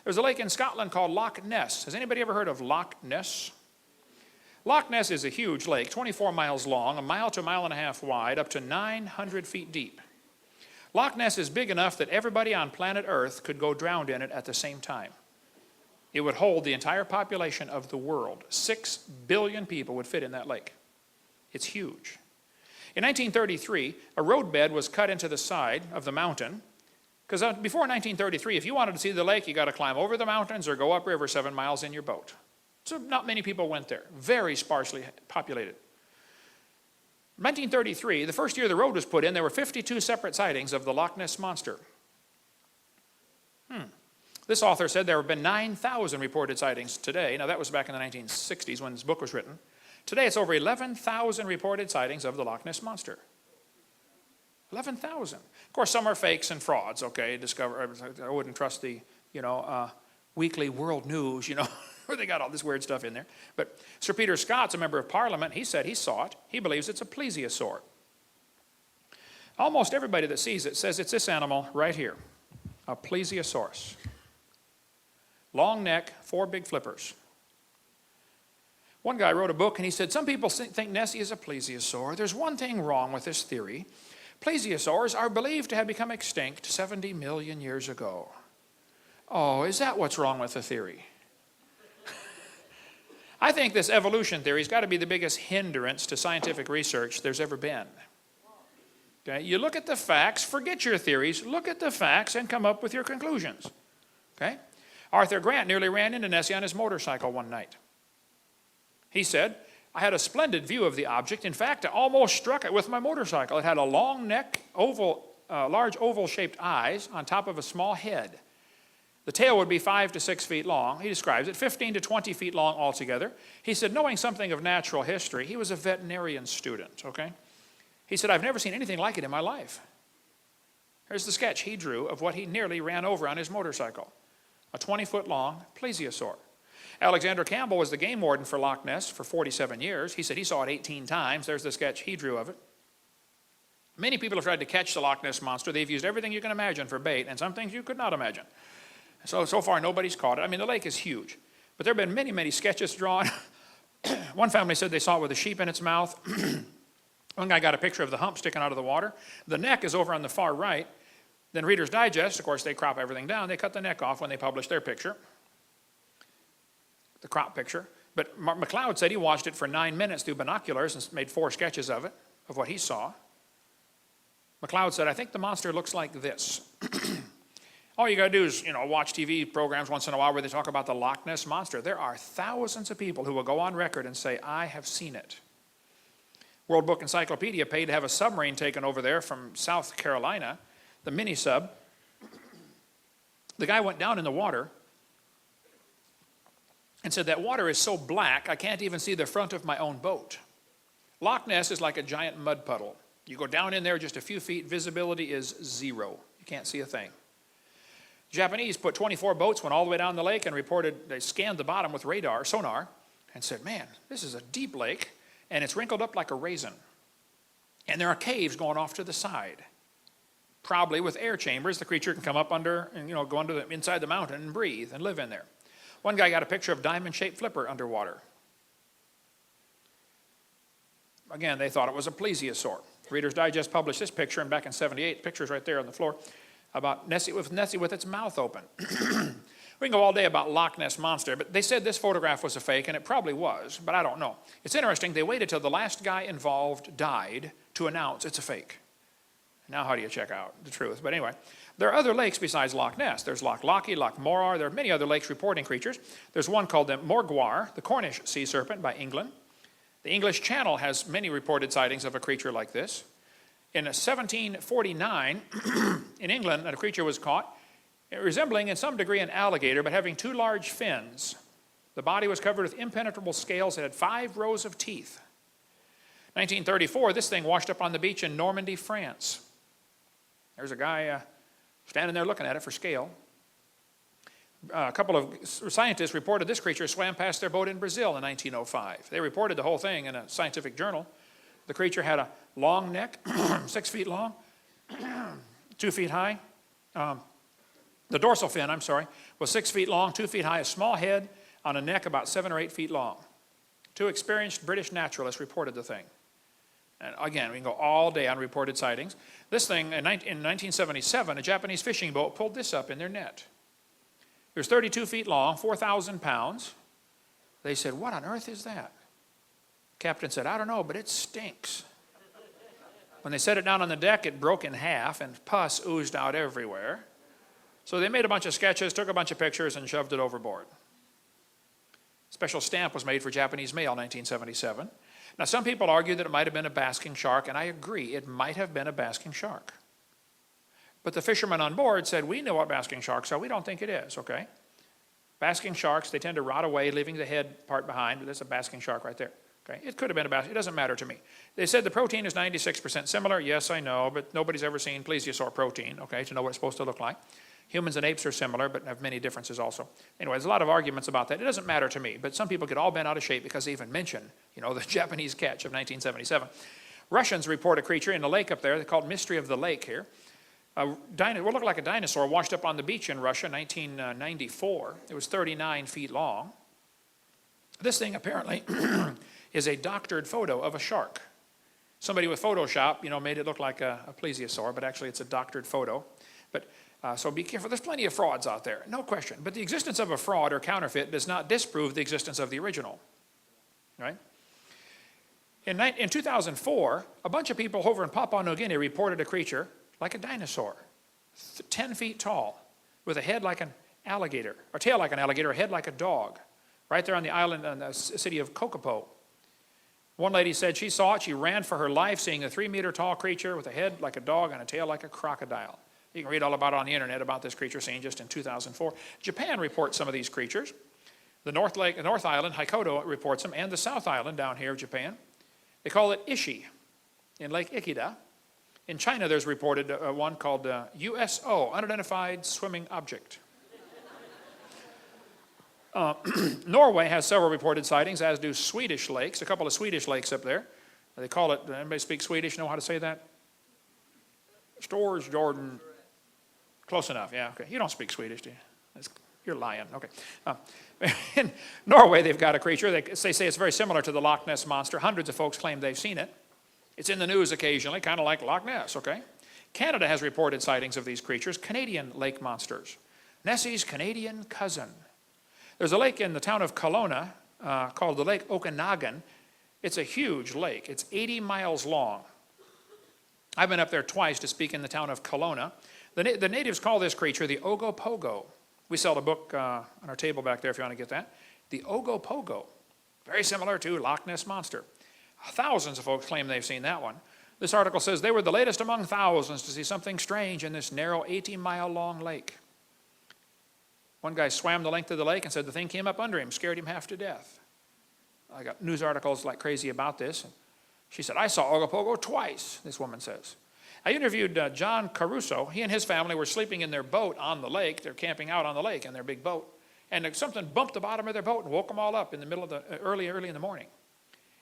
There's a lake in Scotland called Loch Ness. Has anybody ever heard of Loch Ness? Loch Ness is a huge lake, 24 miles long, a mile to a mile and a half wide, up to 900 feet deep. Loch Ness is big enough that everybody on planet Earth could go drowned in it at the same time. It would hold the entire population of the world. 6 billion people would fit in that lake. It's huge. In 1933, a roadbed was cut into the side of the mountain, because before 1933, if you wanted to see the lake, you got to climb over the mountains or go upriver 7 miles in your boat. So not many people went there. Very sparsely populated. 1933, the first year the road was put in, there were 52 separate sightings of the Loch Ness Monster. This author said there have been 9,000 reported sightings today. Now that was back in the 1960s when this book was written. Today it's over 11,000 reported sightings of the Loch Ness Monster. 11,000. Of course, some are fakes and frauds, okay? I wouldn't trust the, weekly world news, where they got all this weird stuff in there. But Sir Peter Scott's a member of Parliament. He said he saw it. He believes it's a plesiosaur. Almost everybody that sees it says it's this animal right here, a plesiosaurus. Long neck, 4 big flippers. One guy wrote a book and he said, some people think Nessie is a plesiosaur. There's one thing wrong with this theory. Plesiosaurs are believed to have become extinct 70 million years ago. Oh, is that what's wrong with the theory? I think this evolution theory has got to be the biggest hindrance to scientific research there's ever been. Okay? You look at the facts, forget your theories, look at the facts and come up with your conclusions. Okay? Arthur Grant nearly ran into Nessie on his motorcycle one night. He said, I had a splendid view of the object. In fact, I almost struck it with my motorcycle. It had a long neck, large oval-shaped eyes on top of a small head. The tail would be 5 to 6 feet long. He describes it, 15 to 20 feet long altogether. He said, knowing something of natural history, he was a veterinarian student, okay? He said, I've never seen anything like it in my life. Here's the sketch he drew of what he nearly ran over on his motorcycle. A 20-foot-long plesiosaur. Alexander Campbell was the game warden for Loch Ness for 47 years. He said he saw it 18 times. There's the sketch he drew of it. Many people have tried to catch the Loch Ness Monster. They've used everything you can imagine for bait, and some things you could not imagine. So far, nobody's caught it. I mean, the lake is huge. But there have been many, many sketches drawn. One family said they saw it with a sheep in its mouth. One guy got a picture of the hump sticking out of the water. The neck is over on the far right. Then Reader's Digest, of course, they crop everything down. They cut the neck off when they publish their picture, the crop picture. But McLeod said he watched it for 9 minutes through binoculars and made 4 sketches of it, of what he saw. McLeod said, I think the monster looks like this. All you got to do is, watch TV programs once in a while where they talk about the Loch Ness Monster. There are thousands of people who will go on record and say, I have seen it. World Book Encyclopedia paid to have a submarine taken over there from South Carolina, the mini sub. The guy went down in the water and said, that water is so black, I can't even see the front of my own boat. Loch Ness is like a giant mud puddle. You go down in there just a few feet, visibility is 0. You can't see a thing. Japanese put 24 boats, went all the way down the lake and reported, they scanned the bottom with sonar, and said, man, this is a deep lake, and it's wrinkled up like a raisin. And there are caves going off to the side. Probably with air chambers, the creature can come up under and go under inside the mountain and breathe and live in there. One guy got a picture of diamond-shaped flipper underwater. Again, they thought it was a plesiosaur. Reader's Digest published this picture, and back in '78, pictures right there on the floor, about Nessie with its mouth open. We can go all day about Loch Ness Monster, but they said this photograph was a fake, and it probably was, but I don't know. It's interesting, they waited till the last guy involved died to announce it's a fake. Now how do you check out the truth? But anyway, there are other lakes besides Loch Ness. There's Loch Lochy, Loch Morar. There are many other lakes reporting creatures. There's one called the Morgwar, the Cornish sea serpent by England. The English Channel has many reported sightings of a creature like this. In 1749, in England, a creature was caught resembling in some degree an alligator, but having 2 large fins. The body was covered with impenetrable scales. It had 5 rows of teeth. 1934, this thing washed up on the beach in Normandy, France. There's a guy standing there looking at it for scale. A couple of scientists reported this creature swam past their boat in Brazil in 1905. They reported the whole thing in a scientific journal. The creature had a long neck, 6 feet long, 2 feet high, The dorsal fin, was 6 feet long, 2 feet high, a small head on a neck about 7 or 8 feet long. 2 experienced British naturalists reported the thing. And again, we can go all day on reported sightings. This thing, in 1977, a Japanese fishing boat pulled this up in their net. It was 32 feet long, 4,000 pounds. They said, "What on earth is that?" Captain said, "I don't know, but it stinks." When they set it down on the deck, it broke in half and pus oozed out everywhere. So they made a bunch of sketches, took a bunch of pictures, and shoved it overboard. Special stamp was made for Japanese mail in 1977. Now, some people argue that it might have been a basking shark, and I agree, it might have been a basking shark. But the fishermen on board said, "We know what basking sharks are. We don't think it is," okay? Basking sharks, they tend to rot away, leaving the head part behind. There's a basking shark right there. Okay, it could have been a basking. It doesn't matter to me. They said the protein is 96% similar. Yes, I know, but nobody's ever seen plesiosaur protein, okay, to know what it's supposed to look like. Humans and apes are similar, but have many differences also. Anyway, there's a lot of arguments about that. It doesn't matter to me, but some people get all bent out of shape because they even mention, the Japanese catch of 1977. Russians report a creature in a lake up there. They call it Mystery of the Lake here. What looked like a dinosaur washed up on the beach in Russia in 1994. It was 39 feet long. This thing apparently is a doctored photo of a shark. Somebody with Photoshop, made it look like a plesiosaur, but actually it's a doctored photo. But so be careful. There's plenty of frauds out there, no question. But the existence of a fraud or counterfeit does not disprove the existence of the original, right? In 2004, a bunch of people over in Papua New Guinea reported a creature like a dinosaur, 10 feet tall, with a head like an alligator, or tail like an alligator, a head like a dog, right there on the island in the city of Kokopo. One lady said she saw it. She ran for her life, seeing a 3-meter tall creature with a head like a dog and a tail like a crocodile. You can read all about it on the internet about this creature seen just in 2004. Japan reports some of these creatures. The North Island, Hokkaido, reports them, and the South Island down here of Japan. They call it Ishi in Lake Ikeda. In China, there's reported one called USO, Unidentified Swimming Object. Norway has several reported sightings, as do Swedish lakes, a couple of Swedish lakes up there. They call it, anybody speak Swedish, know how to say that? Stores, Jordan. Close enough, yeah, okay. You don't speak Swedish, do you? You're lying, okay. In Norway, they've got a creature. They say it's very similar to the Lochness Monster. Hundreds of folks claim they've seen it. It's in the news occasionally, kind of like Loch Ness, okay? Canada has reported sightings of these creatures, Canadian lake monsters. Nessie's Canadian cousin. There's a lake in the town of Kelowna called the Lake Okanagan. It's a huge lake. It's 80 miles long. I've been up there twice to speak in the town of Kelowna. The natives call this creature the Ogopogo. We sell a book on our table back there if you want to get that. The Ogopogo. Very similar to Loch Ness Monster. Thousands of folks claim they've seen that one. This article says they were the latest among thousands to see something strange in this narrow 80-mile-long lake. One guy swam the length of the lake and said the thing came up under him, scared him half to death. I got news articles like crazy about this. She said, "I saw Ogopogo twice," this woman says. I interviewed John Caruso. He and his family were sleeping in their boat on the lake. They're camping out on the lake in their big boat. And something bumped the bottom of their boat and woke them all up in the middle of the early in the morning.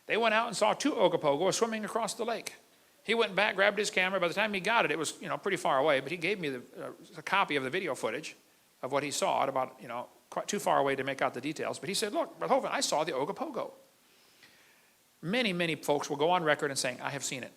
They went out and saw 2 Ogopogos swimming across the lake. He went back, grabbed his camera. By the time he got it, it was pretty far away. But he gave me a copy of the video footage of what he saw at about quite too far away to make out the details. But he said, "Look, Brother Hovind, I saw the Ogopogo." Many, many folks will go on record and saying, "I have seen it."